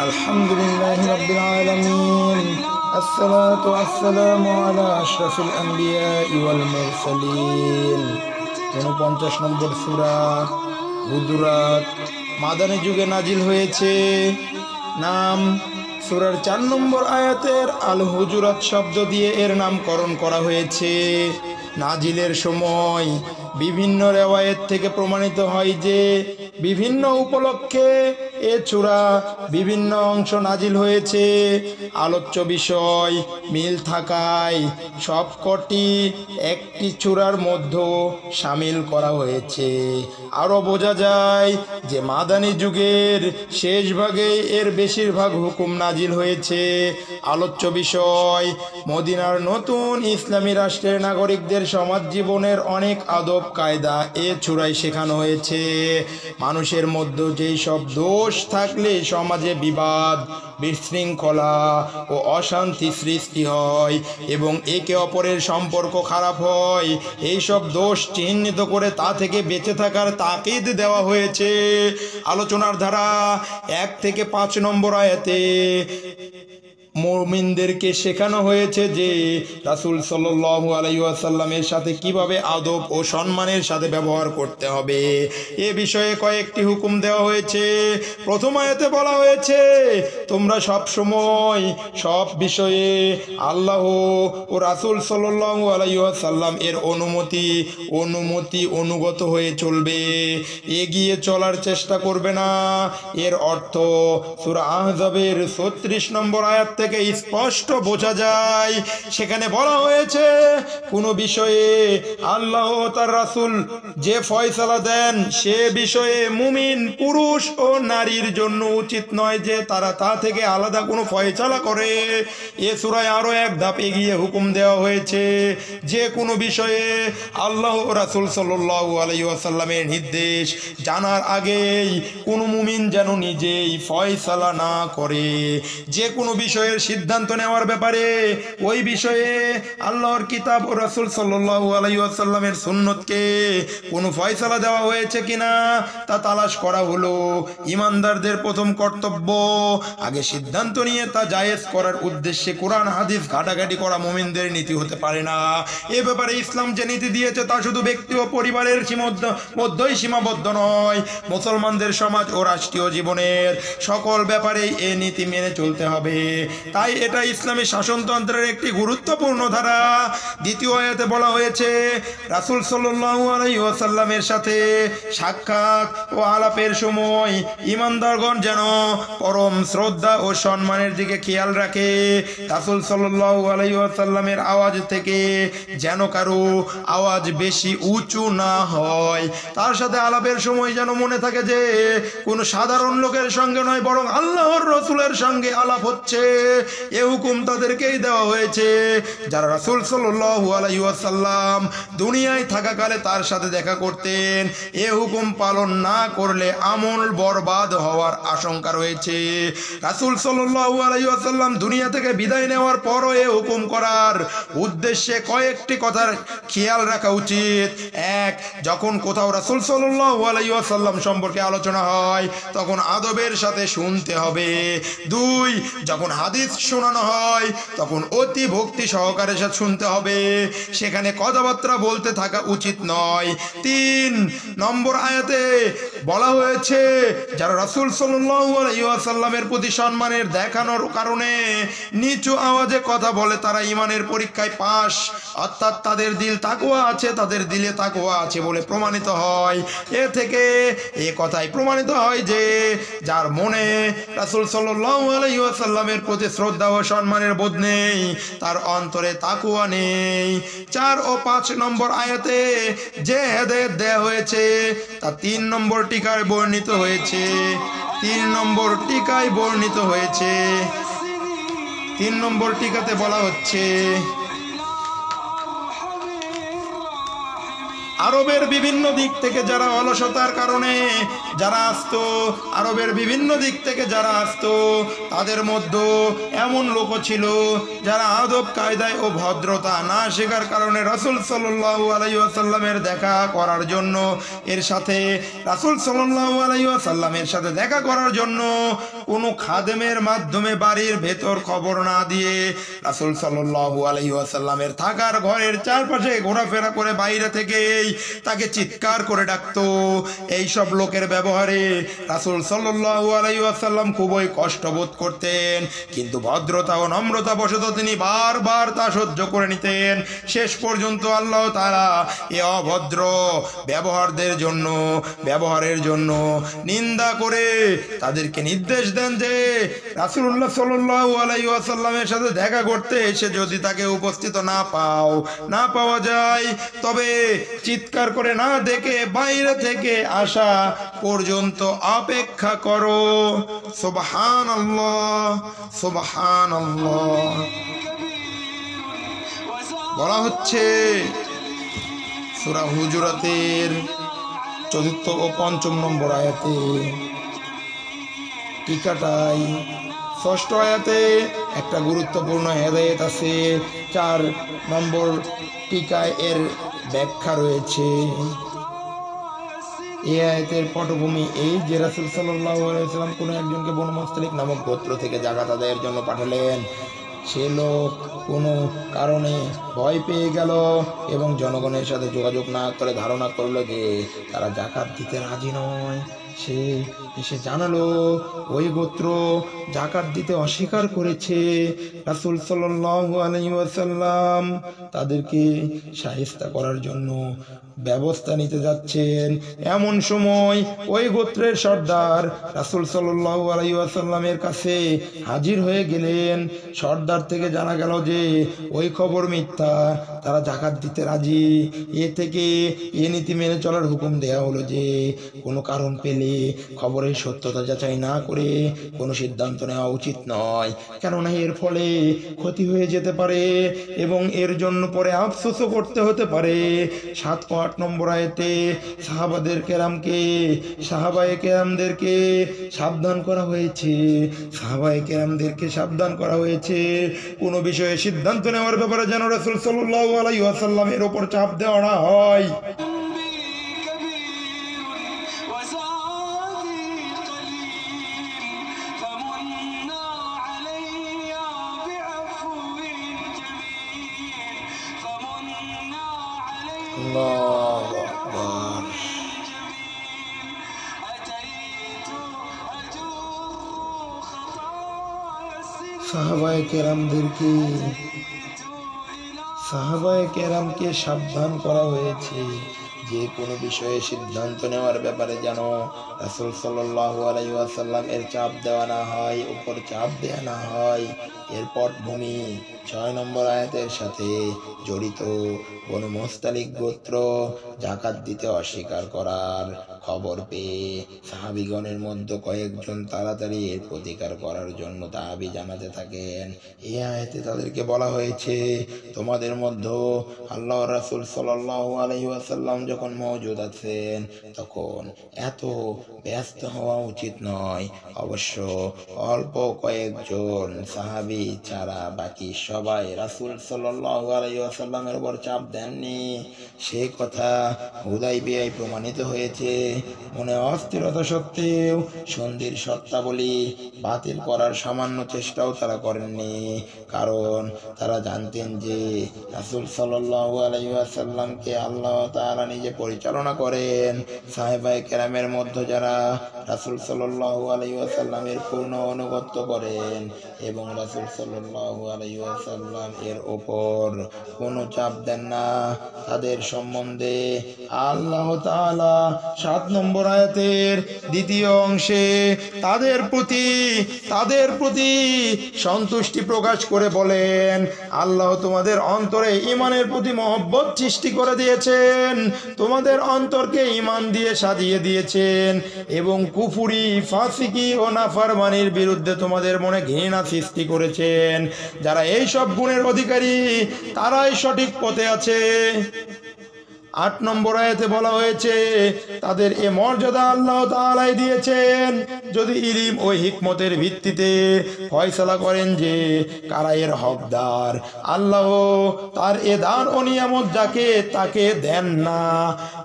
আলহামদুলিল্লাহি রাব্বিল আলামিন আসসালাতু ওয়াসসালামু আলা আশরাফিল আম্বিয়া ওয়াল মুরসালিন। ৪৯ নম্বর সূরা হুজুরাত মাদানী যুগে নাজিল হয়েছে। নাম সূরার ৪ নম্বর আয়াতের আল হুজুরাত শব্দ দিয়ে এর নামকরণ করা হয়েছে। নাজিলের সময় বিভিন্ন রেওয়ায়েত থেকে প্রমাণিত হয় যে বিভিন্ন উপলক্ষে এ সূরা বিভিন্ন অংশ নাজিল হয়েছে। আলোচ্য বিষয় মিল থাকায় সবকটি একটি সূরার মধ্যে শামিল করা হয়েছে। আরও বোঝা যায় যে মাদানী যুগের শেষ ভাগে এর বেশিরভাগ হুকুম নাজিল হয়েছে। আলোচ্য বিষয় মদিনার নতুন ইসলামী রাষ্ট্রের নাগরিকদের সমাজ জীবনের অনেক আদব কায়দা এ সূরায় শেখানো হয়েছে। মানুষের মধ্যে যেই সব দোষ থাকলে সমাজে বিবাদ, বিশৃঙ্খলা ও অশান্তি সৃষ্টি হয় এবং একে অপরের সম্পর্ক খারাপ হয়, এই সব দোষ চিহ্নিত করে তা থেকে বেঁচে থাকার তাকিদ দেওয়া হয়েছে। আলোচনার ধারা ১ থেকে ৫ নম্বর আয়াতে মুমিনদেরকে শেখানো হয়েছে যে রাসূল সাল্লাল্লাহু আলাইহি ওয়াসাল্লামের সাথে কিভাবে আদব ও সম্মানের সাথে ব্যবহার করতে হবে এ বিষয়ে কয়েকটি হুকুম দেওয়া হয়েছে। প্রথম আয়াতে বলা হয়েছে, তোমরা সব সময় সব বিষয়ে আল্লাহ ও রাসূল সাল্লাল্লাহু আলাইহি ওয়াসাল্লাম এর অনুগত হয়ে চলবে, এগিয়ে চলার চেষ্টা করবে না। এর অর্থ সূরা আহজাবের ৩৬ নম্বর আয়াত থেকে স্পষ্ট বোঝা যায়। সেখানে বলা হয়েছে, কোনো বিষয়ে আল্লাহ ও তার রাসূল যে ফয়সালা দেন সে বিষয়ে মুমিন পুরুষ ও নারীর জন্য উচিত নয় যে তারা তা থেকে আলাদা কোনো ফয়সালা করে। এ সূরায় আরো এক ধাপ এগিয়ে হুকুম দেওয়া হয়েছে, যে কোনো বিষয়ে আল্লাহ ও রাসূল সাল্লাল্লাহু আলাইহি ওয়াসাল্লামের নির্দেশ জানার আগেই কোনো মুমিন যেন নিজেই ফয়সালা না করে। যে কোনো বিষয়ের সিদ্ধান্ত নেওয়ার ব্যাপারে ওই বিষয়ে আল্লাহর কিতাব ও রাসূল সাল্লাল্লাহু আলাইহি ওয়াসাল্লামের সুন্নতকে কোনো ফয়সালা দেওয়া হয়েছে কিনা তা তালাশ করা হলো ঈমানদারদের প্রথম কর্তব্য। আগে সিদ্ধান্ত নিয়ে তা জায়েজ করার উদ্দেশ্যে কোরআন হাদিস ঘাটাঘাটি করা মুমিনদের নীতি হতে পারে না। এ ব্যাপারে ইসলাম যে নীতি দিয়েছে তা শুধু ব্যক্তি ও পরিবারের মধ্যেই সীমাবদ্ধ নয়, মুসলমানদের সমাজ ও রাষ্ট্রীয় জীবনের সকল ব্যাপারেই এ নীতি মেনে চলতে হবে। তাই এটা ইসলামী শাসনতন্ত্রের একটি গুরুত্বপূর্ণ ধারা। দ্বিতীয় আয়াতে বলা হয়েছে, রাসূল সাল্লাল্লাহু আলাইহি ওয়াসাল্লামের সাথে সাক্ষাৎ ও আলাপের সময় ঈমানদারগণ যেন পরম শ্রদ্ধা ও সম্মানের দিকে খেয়াল রাখে। রাসূল সাল্লাল্লাহু আলাইহি ওয়াসাল্লামের আওয়াজ থেকে যেন কারো আওয়াজ বেশি উঁচু না হয়। তার সাথে আলাপের সময় যেন মনে থাকে যে কোনো সাধারণ লোকের সঙ্গে নয়, বরং আল্লাহর রাসূলের সঙ্গে আলাপ হচ্ছে। এ হুকুম তাদেরকেই দেওয়া হয়েছে যারা রাসূল সাল্লাল্লাহু আলাইহি ওয়াসাল্লাম দুনিয়ায় থাকাকালে তার সাথে দেখা করতেন। এ হুকুম পালন না করলে আমল বরবাদ হওয়ার আশঙ্কা রয়েছে। রাসূল সাল্লাল্লাহু আলাইহি ওয়াসাল্লাম দুনিয়া থেকে বিদায় নেওয়ার পরও এ হুকুম করার উদ্দেশ্যে কয়েকটি কথার খেয়াল রাখা উচিত। ১, যখন কোথাও রাসূল সাল্লাল্লাহু আলাইহি ওয়াসাল্লাম সম্পর্কে আলোচনা হয় তখন আদবের সাথে শুনতে হবে। ২, যখন হাদিস শোনানো হয় তখন অতি ভক্তি সহকারে শুনতে হবে, সেখানে কথাবার্তা বলতে থাকা উচিত নয়। ৩ নম্বর আয়াতে বলা হয়েছে, যারা রাসূল সাল্লাল্লাহু আলাইহি ওয়াসাল্লামের প্রতি সম্মানের দেখানোর কারণে নিচু আওয়াজে কথা বলে তারা ঈমানের পরীক্ষায় পাস, অর্থাৎ তাদের দিলে তাকওয়া আছে বলে প্রমাণিত হয়। এ থেকে এ কথাই প্রমাণিত হয় যে যার মনে রাসূল সাল্লাল্লাহু আলাইহি ওয়াসাল্লামের প্রতি শ্রদ্ধা ও সম্মানের বোধ নেই, তার অন্তরে তাকওয়া নেই। ৪ ও ৫ নম্বর আয়াতে যে হেদায়েত দেয়া হয়েছে তা ৩ নম্বর টিকায় বর্ণিত হয়েছে। ৩ নম্বর টিকাতে বলা হচ্ছে, আরবের বিভিন্ন দিক থেকে যারা অলসতার কারণে যারা আসতো, আরবের বিভিন্ন দিক থেকে যারা আসতো, তাদের মধ্যে এমন লোক ছিল যারা আদব কায়দায় ও ভদ্রতা না শেখার কারণে রাসূল সাল্লাল্লাহু আলাইহি ওয়াসাল্লামের দেখা করার জন্য এর সাথে রাসূল সাল্লাল্লাহু আলাইহি ওয়াসাল্লামের সাথে দেখা করার জন্য কোনো খাদেমের মাধ্যমে বাড়ির ভেতর খবর না দিয়ে রাসূল সাল্লাল্লাহু আলাইহি ওয়াসাল্লামের থাকার ঘরের চারপাশে ঘোরাফেরা করে বাইরে থেকেই তাকে চিৎকার করে ডাকতো। এই সব লোকের ব্যবহারে রাসূল সাল্লাল্লাহু আলাইহি ওয়াসাল্লাম খুবই কষ্ট বোধ করতেন, কিন্তু ভদ্রতা ও নম্রতা বশত তিনি বারবার তা সহ্য করে নিতেন। শেষ পর্যন্ত আল্লাহ তাআলা এই অভদ্র ব্যবহারের জন্য নিন্দা করে তাদেরকে নির্দেশ দেন যে রাসূলুল্লাহ সাল্লাল্লাহু আলাইহি ওয়াসাল্লামের সাথে দেখা করতে এসে যদি তাকে উপস্থিত না পাওয়া যায়, তবে চিৎকার করে না দেখে বাইরে থেকে আসা পর্যন্ত অপেক্ষা করো। সুবহানাল্লাহ, সুবহানাল্লাহ। বলা হচ্ছে সূরা হুজুরাতের ৪র্থ ও ৫ম নম্বর আয়াতে, টিকাটাই ৬ষ্ঠ আয়াতে একটা গুরুত্বপূর্ণ হেদায়েত আছে, ৪ নম্বর টিকায় এর ব্যাখ্যা রয়েছে। এই আয়াতের পটভূমি এই যে রাসূল সাল্লাল্লাহু আলাইহি ওয়াসাল্লাম কোনো একজনকে বনু মুস্তালিক নামক গোত্র থেকে যাকাত আদায়ের জন্য পাঠালেন। সে লোক কোনো কারণে ভয় পেয়ে গেল এবং জনগণের সাথে যোগাযোগ না করে ধারণা করলো যে তারা যাকাত দিতে রাজি নয়। সে এসে জানালো ওই গোত্র যাকাত দিতে অস্বীকার করেছে। রাসূল সাল্লাল্লাহু আলাইহি ওয়াসাল্লাম তাদেরকে শায়েস্তা করার জন্য ব্যবস্থা নিতে যাচ্ছেন। এমন সময় ওই গোত্রের সর্দার রাসূল সাল্লাল্লাহু আলাইহি ওয়াসাল্লামের কাছে হাজির হয়ে গেলেন। সর্দার থেকে জানা গেল যে ওই খবর মিথ্যা, তারা যাকাত দিতে রাজি। এ থেকে এ নীতি মেনে চলার হুকুম দেয়া হলো যে কোনো কারণ পেলে খবরের সত্যতা যাচাই না করে কোনো সিদ্ধান্ত নেওয়া উচিত নয়, কেননা এর ফলে ক্ষতি হয়ে যেতে পারে এবং এর জন্য পরে আফসোসও করতে হতে পারে। ৭ ও ৮ নম্বর আয়াতে সাহাবায়ে কেরামদেরকে সাবধান করা হয়েছে কোনো বিষয়ে সিদ্ধান্ত নেওয়ার ব্যাপারে যেন রাসূল সাল্লাল্লাহু আলাইহি ওয়াসাল্লামের উপর চাপ দেওয়া না হয়। আল্লাহু আকবার। সাহাবায়ে কেরামকে সাবধান করা হয়েছে যে কোনো বিষয়ে সিদ্ধান্ত নেওয়ার ব্যাপারে যেন রাসূল সাল্লাল্লাহু আলাইহি ওয়াসাল্লাম এর চাপ দেওয়া না হয়, উপর চাপ দেওয়া না হয়। এর পটভূমি ৬ নম্বর আয়াতের সাথে জড়িত। বনু মুস্তালিক গোত্র যাকাত দিতে অস্বীকার করার খবর পেয়ে সাহাবীগণের মধ্যে কয়েকজন তাড়াতাড়ি এর প্রতিকার করার জন্য দাবি জানাতে থাকেন। এই আয়াতে তাদেরকে বলা হয়েছে, তোমাদের মধ্যে আল্লাহর রাসূল সাল্লাল্লাহু আলাইহি ওয়াসাল্লাম যখন মওজুদ আছেন তখন এত ব্যস্ত হওয়া উচিত নয়। অবশ্য অল্প কয়েকজন সাহাবী ছাড়া বাকি সবাই রাসূল সাল্লাল্লাহু আলাইহি ওয়াসাল্লামের উপর চাপ দেননি। সে কথা হুদায়বিয়ায় প্রমাণিত হয়েছে। মনে অস্থিরতা সত্ত্বেও সন্ধির শর্তাবলী বাতিল করার সামান্য চেষ্টাও তারা করেননি, কারণ তারা জানতেন যে রাসূল সাল্লাল্লাহু আলাইহি ওয়াসাল্লামকে আল্লাহ তাআলা নিজে পরিচালনা করেন। সাহাবায়ে কেরামের মধ্যে যারা রাসূল সাল্লাল্লাহু আলাইহি ওয়াসাল্লামের পূর্ণ আনুগত্য করেন এবং রাসূল সাল্লাল্লাহু আলাইহি ওয়াসাল্লাম এর উপর কোনো চাপ দেন না, তাদের সম্বন্ধে আল্লাহ তাআলা ৭ নম্বর আয়াতের ২য় অংশে তাদের প্রতি সন্তুষ্টি প্রকাশ করে বলেন, আল্লাহ তোমাদের অন্তরে ঈমানের প্রতি মহব্বত সৃষ্টি করে দিয়েছেন, তোমাদের অন্তরকে ঈমান দিয়ে সাজিয়ে দিয়েছেন এবং কুফরি, ফাসিকি ও নাফরমানির বিরুদ্ধে তোমাদের মনে ঘৃণা সৃষ্টি করেছেন। যারা এই সব গুণের অধিকারী তারাই সঠিক পথে আছে। 8 নম্বর আয়াতে বলা হয়েছে তাদের এ মর্যাদা আল্লাহ তাআলাই দিয়েছেন যদি ইলম ও হিকমতের ভিত্তিতে ফয়সালা করেন যে কারা এর হকদার। আল্লাহ তার এ দান ও নিয়ামত যাকে তাকে দেন না।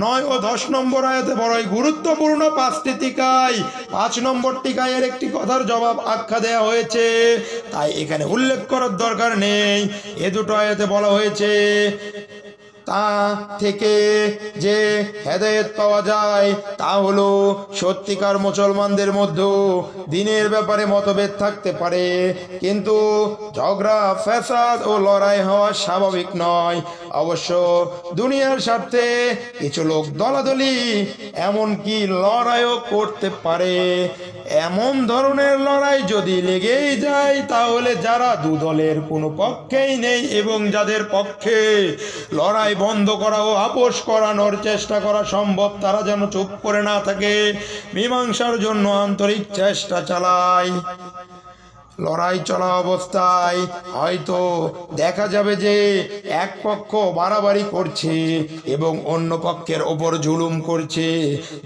9 ও 10 নম্বর আয়াতে বড়ই গুরুত্বপূর্ণ 5টি টিকায় 5 নম্বর টিকায় এর একটি কথার জবাব আখ্যা দেয়া হয়েছে, তাই এখানে উল্লেখ করার দরকার নেই। এ দুটো আয়াতে বলা হয়েছে তা থেকে যে হেদায়েত পাওয়া যায় তা হলো সত্যিকার মুসলমানদের মধ্যে দিনের ব্যাপারে মতভেদ থাকতে পারে, কিন্তু ঝগড়া ফ্যাসাদ ও লড়াই হওয়া স্বাভাবিক নয়। অবশ্য দুনিয়ার স্বার্থে কিছু লোক দলাদলি এমনকি লড়াইও করতে পারে। এমন ধরনের লড়াই যদি লেগেই যায় তাহলে যারা দু দলের কোনো পক্ষেই নেই এবং যাদের পক্ষে লড়াই বন্ধ করা ও আপোষ করানোর চেষ্টা করা সম্ভব তারা যেন চুপ করে না থাকে, মীমাংসার জন্য আন্তরিক চেষ্টা চালায়। লড়াই চলা অবস্থায় হয়তো দেখা যাবে যে এক পক্ষ বাড়াবাড়ি করছে এবং অন্য পক্ষের ওপর জুলুম করছে।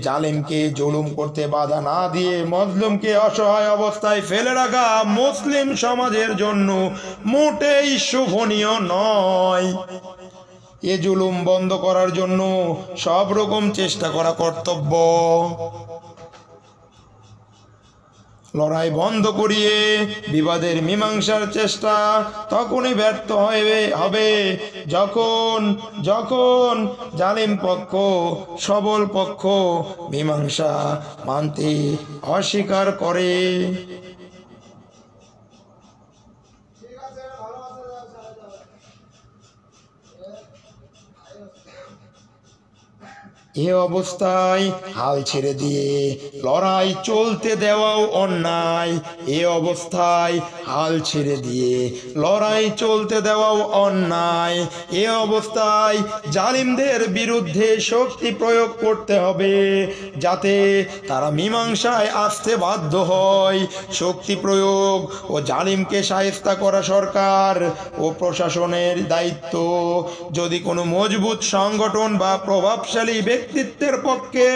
জালেমকে জুলুম করতে বাধা না দিয়ে মজলুমকে অসহায় অবস্থায় ফেলে রাখা মুসলিম সমাজের জন্য মোটেই শোভনীয় নয়। এ জুলুম বন্ধ করার জন্য সব রকম চেষ্টা করা কর্তব্য। লড়াই বন্ধ করিয়ে বিবাদের মীমাংসার চেষ্টা তখনই ব্যর্থ হবে যখন জালিম পক্ষ সবল পক্ষ মীমাংসা মানতে অস্বীকার করে। এ অবস্থায় হাল ছেড়ে দিয়ে লড়াই চলতে দেওয়াও অন্যায়। এ অবস্থায় হাল ছেড়ে দিয়ে লড়াই চলতে দেওয়াও অন্যায়। এ অবস্থায় জালিমদের বিরুদ্ধে শক্তি প্রয়োগ করতে হবে যাতে তারা মীমাংসায় আসতে বাধ্য হয়। শক্তি প্রয়োগ ও জালিমকে শায়েস্তা করা সরকার ও প্রশাসনের দায়িত্ব। যদি কোনো মজবুত সংগঠন বা প্রভাবশালী ব্যক্তিত্বের পক্ষে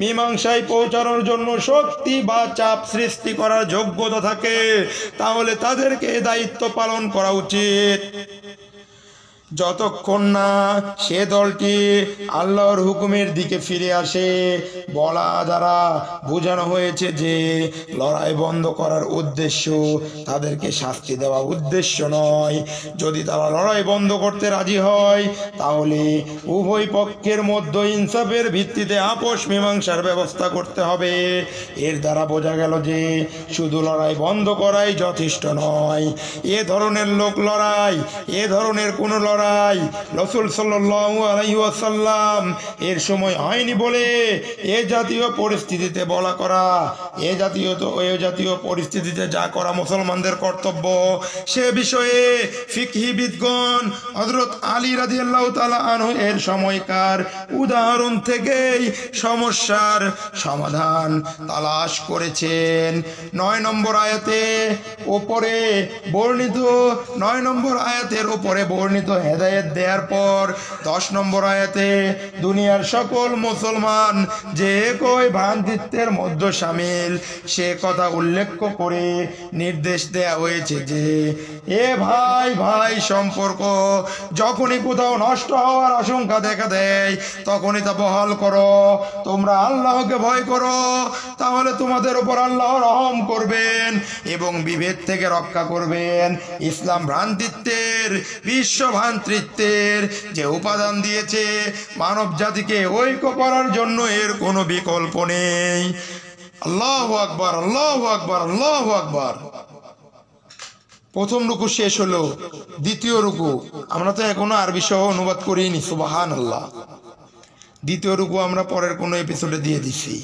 মীমাংসায় পৌঁছানোর জন্য শক্তি বা চাপ সৃষ্টি করার যোগ্যতা থাকে তাহলে তাদেরকে দায়িত্ব পালন করা উচিত। যতক্ষণ না সে দলটি আল্লাহর হুকুমের দিকে ফিরে আসে। বলা দ্বারা বোঝানো হয়েছে যে লড়াই বন্ধ করার উদ্দেশ্য তাদেরকে শাস্তি দেওয়া উদ্দেশ্য নয়। যদি তারা লড়াই বন্ধ করতে রাজি হয় তাহলে উভয় পক্ষের মধ্যে ইনসাফের ভিত্তিতে আপোষ মীমাংসার ব্যবস্থা করতে হবে। এর দ্বারা বোঝা গেল যে শুধু লড়াই বন্ধ করাই যথেষ্ট নয়। এ ধরনের কোনো লড়াই রাসূল সাল্লাল্লাহু আলাইহি ওয়াসাল্লাম এর সময় হয়নি বলে এ জাতীয় পরিস্থিতিতে যা করা মুসলমানদের কর্তব্য সে বিষয়ে ফিকহিবিদগণ হযরত আলী রাদিয়াল্লাহু তাআলা আনহু এর সময়কার উদাহরণ থেকেই সমস্যার সমাধান তালাশ করেছেন। 9 নম্বর আয়াতের উপরে বর্ণিত হেদায়েত দেওয়ার পর 10 নম্বর আয়াতে দুনিয়ার সকল মুসলমান যে কই ভ্রান্তিত্বের মধ্যে শামিল সে কথা উল্লেখ করে নির্দেশ দেয়া হয়েছে যে এ ভাই ভাই সম্পর্ক যখনই কোথাও নষ্ট হওয়ার আশঙ্কা দেখা দেয় তখনই তা বহাল করো। তোমরা আল্লাহকে ভয় করো, তাহলে তোমাদের উপর আল্লাহ রহম করবেন এবং বিভেদ থেকে রক্ষা করবেন। ইসলাম ভ্রান্তিত্বের বিশ্ব ভ্রাতৃত্বের যে উপাদান দিয়েছে মানব জাতিকে ঐক্য করার জন্য এর কোনো বিকল্প নেই। আল্লাহু আকবার, আল্লাহু আকবার, আল্লাহু আকবার। প্রথম রুকু শেষ হলো, দ্বিতীয় রুকু আমরা তো এখনো আরবি সহ অনুবাদ করিনি। সুবহানাল্লাহ। দ্বিতীয় রুকু আমরা পরের কোনো এপিসোডে দিয়ে দিছি।